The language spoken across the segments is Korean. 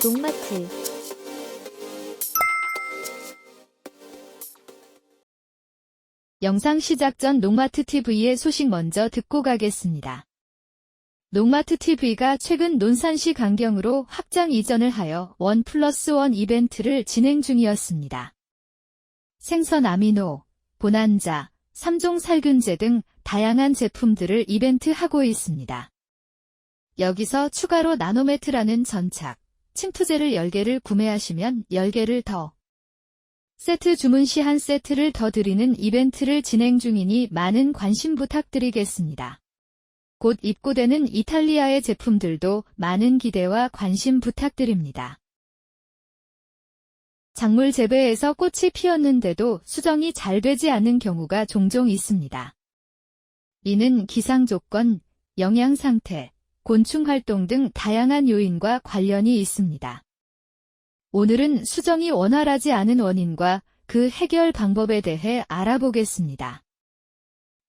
농마트 영상 시작 전 농마트 TV의 소식 먼저 듣고 가겠습니다. 농마트 TV가 최근 논산시 강경으로 확장 이전을 하여 1+1 이벤트를 진행 중이었습니다. 생선 아미노, 보난자, 3종 살균제 등 다양한 제품들을 이벤트하고 있습니다. 여기서 추가로 나노매트라는 전착, 침투제를 10개를 구매하시면 10개를 더 세트 주문 시 한 세트를 더 드리는 이벤트를 진행 중이니 많은 관심 부탁드리겠습니다. 곧 입고되는 이탈리아의 제품들도 많은 기대와 관심 부탁드립니다. 작물 재배에서 꽃이 피었는데도 수정이 잘 되지 않는 경우가 종종 있습니다. 이는 기상 조건, 영양 상태, 곤충 활동 등 다양한 요인과 관련이 있습니다. 오늘은 수정이 원활하지 않은 원인과 그 해결 방법에 대해 알아보겠습니다.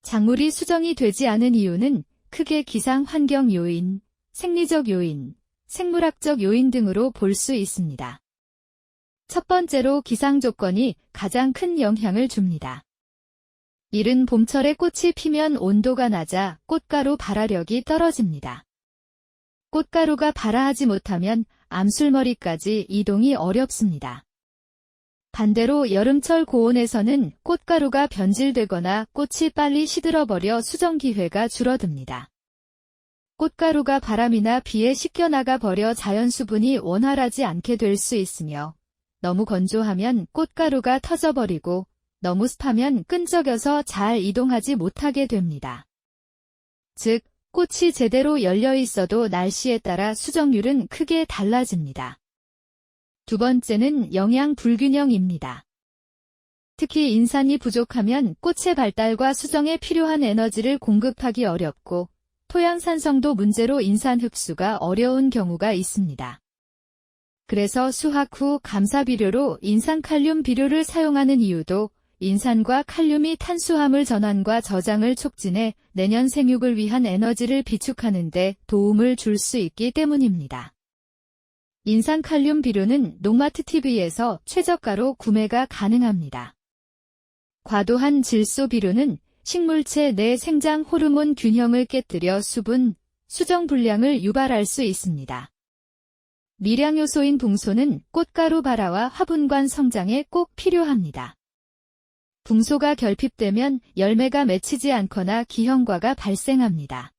작물이 수정이 되지 않은 이유는 크게 기상 환경 요인, 생리적 요인, 생물학적 요인 등으로 볼 수 있습니다. 첫 번째로 기상 조건이 가장 큰 영향을 줍니다. 이른 봄철에 꽃이 피면 온도가 낮아 꽃가루 발화력이 떨어집니다. 꽃가루가 발화하지 못하면 암술머리까지 이동이 어렵습니다. 반대로 여름철 고온에서는 꽃가루가 변질되거나 꽃이 빨리 시들어버려 수정 기회가 줄어듭니다. 꽃가루가 바람이나 비에 씻겨나가 버려 자연 수분이 원활하지 않게 될 수 있으며 너무 건조하면 꽃가루가 터져버리고 너무 습하면 끈적여서 잘 이동하지 못하게 됩니다. 즉, 꽃이 제대로 열려 있어도 날씨에 따라 수정률은 크게 달라집니다. 두 번째는 영양 불균형입니다. 특히 인산이 부족하면 꽃의 발달과 수정에 필요한 에너지를 공급하기 어렵고 토양 산성도 문제로 인산 흡수가 어려운 경우가 있습니다. 그래서 수확 후 감사 비료로 인산 칼륨 비료를 사용하는 이유도 인산과 칼륨이 탄수화물 전환과 저장을 촉진해 내년 생육을 위한 에너지를 비축하는 데 도움을 줄 수 있기 때문입니다. 인산 칼륨 비료는 농마트 TV에서 최저가로 구매가 가능합니다. 과도한 질소 비료는 식물체 내 생장 호르몬 균형을 깨뜨려 수분, 수정 불량을 유발할 수 있습니다. 미량 요소인 붕소는 꽃가루 발화와 화분관 성장에 꼭 필요합니다. 붕소가 결핍되면 열매가 맺히지 않거나 기형과가 발생합니다.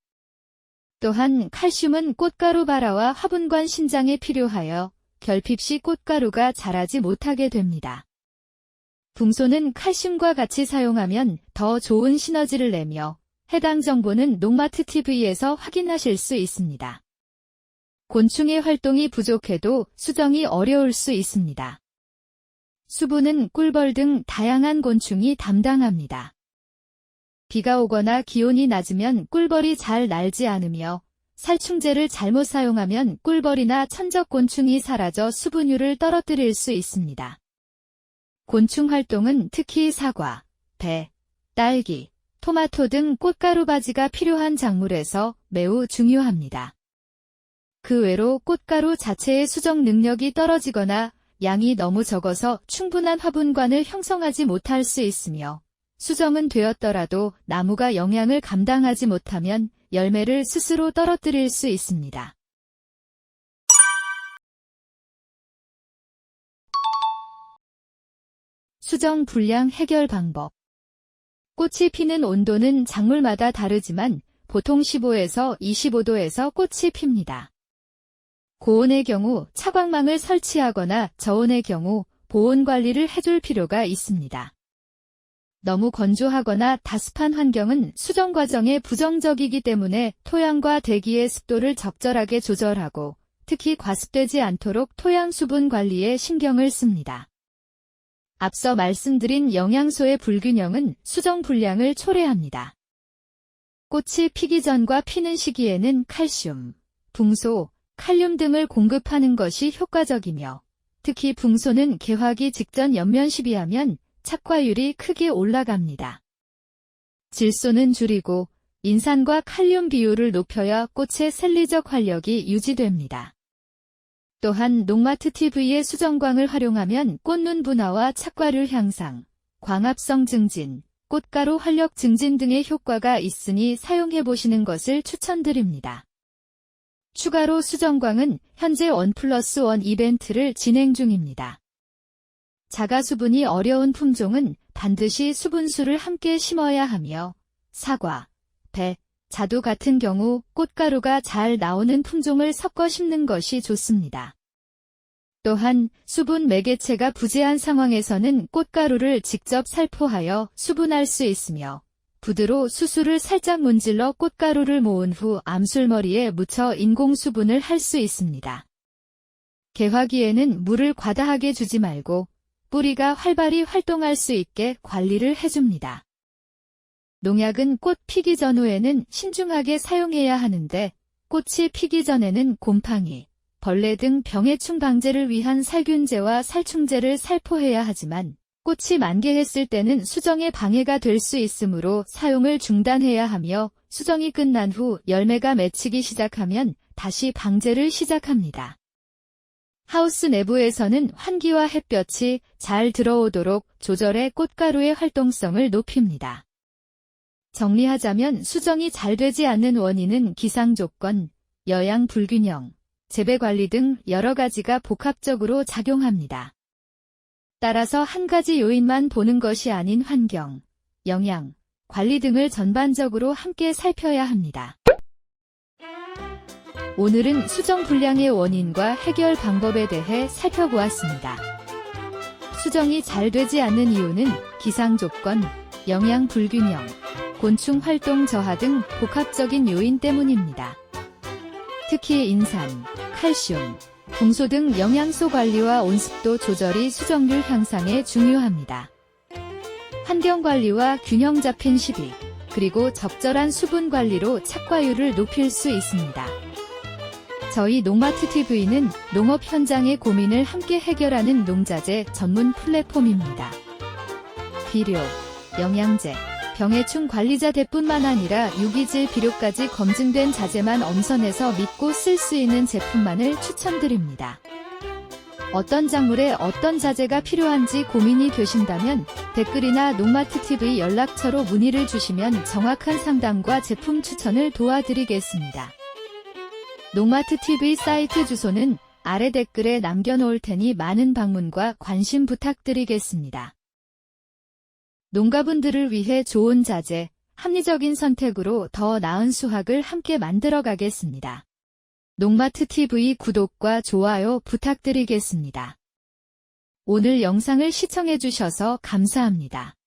또한 칼슘은 꽃가루 발화와 화분관 신장에 필요하여 결핍 시 꽃가루가 자라지 못하게 됩니다. 붕소는 칼슘과 같이 사용하면 더 좋은 시너지를 내며 해당 정보는 농마트 TV에서 확인하실 수 있습니다. 곤충의 활동이 부족해도 수정이 어려울 수 있습니다. 수분은 꿀벌 등 다양한 곤충이 담당합니다. 비가 오거나 기온이 낮으면 꿀벌이 잘 날지 않으며 살충제를 잘못 사용하면 꿀벌이나 천적곤충이 사라져 수분율을 떨어뜨릴 수 있습니다. 곤충 활동은 특히 사과, 배, 딸기, 토마토 등 꽃가루바지가 필요한 작물에서 매우 중요합니다. 그 외로 꽃가루 자체의 수정 능력이 떨어지거나 양이 너무 적어서 충분한 화분관을 형성하지 못할 수 있으며 수정은 되었더라도 나무가 영양을 감당하지 못하면 열매를 스스로 떨어뜨릴 수 있습니다. 수정 불량 해결 방법. 꽃이 피는 온도는 작물마다 다르지만 보통 15에서 25도에서 꽃이 핍니다. 고온의 경우 차광망을 설치하거나 저온의 경우 보온 관리를 해줄 필요가 있습니다. 너무 건조하거나 다습한 환경은 수정 과정에 부정적이기 때문에 토양과 대기의 습도를 적절하게 조절하고 특히 과습되지 않도록 토양 수분 관리에 신경을 씁니다. 앞서 말씀드린 영양소의 불균형은 수정 불량을 초래합니다. 꽃이 피기 전과 피는 시기에는 칼슘, 붕소, 칼륨 등을 공급하는 것이 효과적이며 특히 붕소는 개화기 직전 연면 시비하면 착과율이 크게 올라갑니다. 질소는 줄이고 인산과 칼륨 비율을 높여야 꽃의 생리적 활력이 유지됩니다. 또한 농마트 TV의 수정광을 활용하면 꽃눈 분화와 착과율 향상, 광합성 증진, 꽃가루 활력 증진 등의 효과가 있으니 사용해보시는 것을 추천드립니다. 추가로 수정광은 현재 1+1 이벤트를 진행 중입니다. 자가 수분이 어려운 품종은 반드시 수분수를 함께 심어야 하며 사과, 배, 자두 같은 경우 꽃가루가 잘 나오는 품종을 섞어 심는 것이 좋습니다. 또한 수분 매개체가 부재한 상황에서는 꽃가루를 직접 살포하여 수분할 수 있으며 부드로 수수를 살짝 문질러 꽃가루를 모은 후 암술머리에 묻혀 인공수분을 할 수 있습니다. 개화기에는 물을 과다하게 주지 말고 뿌리가 활발히 활동할 수 있게 관리를 해줍니다. 농약은 꽃 피기 전후에는 신중하게 사용해야 하는데 꽃이 피기 전에는 곰팡이, 벌레 등 병해충 방제를 위한 살균제와 살충제를 살포해야 하지만 꽃이 만개했을 때는 수정에 방해가 될 수 있으므로 사용을 중단해야 하며 수정이 끝난 후 열매가 맺히기 시작하면 다시 방제를 시작합니다. 하우스 내부에서는 환기와 햇볕이 잘 들어오도록 조절해 꽃가루의 활동성을 높입니다. 정리하자면 수정이 잘 되지 않는 원인은 기상조건, 여양 불균형, 재배관리 등 여러 가지가 복합적으로 작용합니다. 따라서 한 가지 요인만 보는 것이 아닌 환경, 영양, 관리 등을 전반적으로 함께 살펴야 합니다. 오늘은 수정 불량의 원인과 해결 방법에 대해 살펴보았습니다. 수정이 잘 되지 않는 이유는 기상조건, 영양 불균형, 곤충 활동 저하 등 복합적인 요인 때문입니다. 특히 인산, 칼슘, 궁소 등 영양소 관리와 온습도 조절이 수정률 향상에 중요합니다. 환경관리와 균형 잡힌 시비, 그리고 적절한 수분 관리로 착과율을 높일 수 있습니다. 저희 농마트 TV는 농업 현장의 고민을 함께 해결하는 농자재 전문 플랫폼입니다. 비료, 영양제, 병해충 관리자재뿐만 아니라 유기질 비료까지 검증된 자재만 엄선해서 믿고 쓸 수 있는 제품만을 추천드립니다. 어떤 작물에 어떤 자재가 필요한지 고민이 되신다면 댓글이나 농마트 TV 연락처로 문의를 주시면 정확한 상담과 제품 추천을 도와드리겠습니다. 농마트 TV 사이트 주소는 아래 댓글에 남겨놓을 테니 많은 방문과 관심 부탁드리겠습니다. 농가분들을 위해 좋은 자재, 합리적인 선택으로 더 나은 수확을 함께 만들어 가겠습니다. 농마트 TV 구독과 좋아요 부탁드리겠습니다. 오늘 영상을 시청해주셔서 감사합니다.